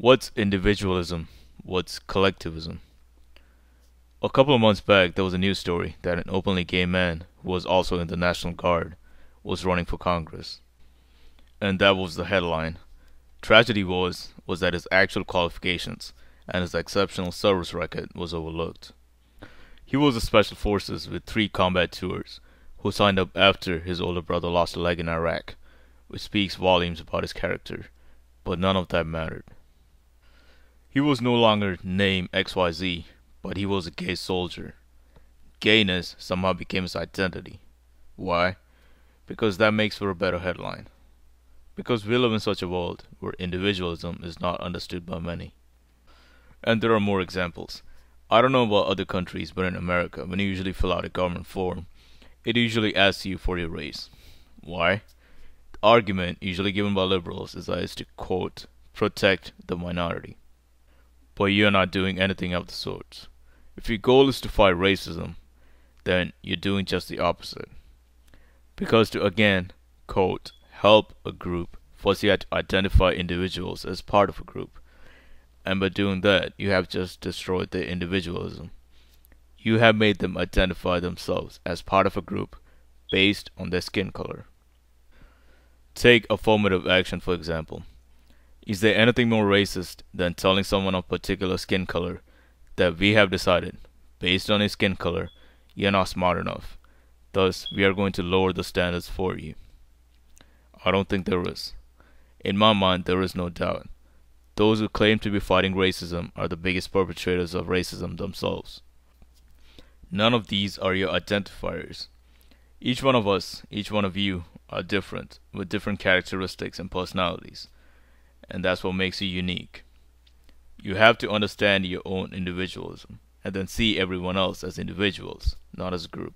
What's individualism? What's collectivism? A couple of months back, there was a news story that an openly gay man who was also in the National Guard was running for Congress. And that was the headline. Tragedy was that his actual qualifications and his exceptional service record was overlooked. He was a special forces with 3 combat tours who signed up after his older brother lost a leg in Iraq, which speaks volumes about his character, but none of that mattered. He was no longer named XYZ, but he was a gay soldier. Gayness somehow became his identity. Why? Because that makes for a better headline. Because we live in such a world where individualism is not understood by many. And there are more examples. I don't know about other countries, but in America, when you usually fill out a government form, it usually asks you for your race. Why? The argument usually given by liberals is that it's to, quote, protect the minority. But you're not doing anything of the sort. If your goal is to fight racism, then you're doing just the opposite. Because to again, quote, help a group, first you have to identify individuals as part of a group. And by doing that, you have just destroyed their individualism. You have made them identify themselves as part of a group based on their skin color. Take affirmative action, for example. Is there anything more racist than telling someone of particular skin color that we have decided, based on his skin color, you're not smart enough, thus we are going to lower the standards for you? I don't think there is. In my mind, there is no doubt. Those who claim to be fighting racism are the biggest perpetrators of racism themselves. None of these are your identifiers. Each one of us, each one of you, are different, with different characteristics and personalities. And that's what makes you unique. You have to understand your own individualism, and then see everyone else as individuals, not as a group.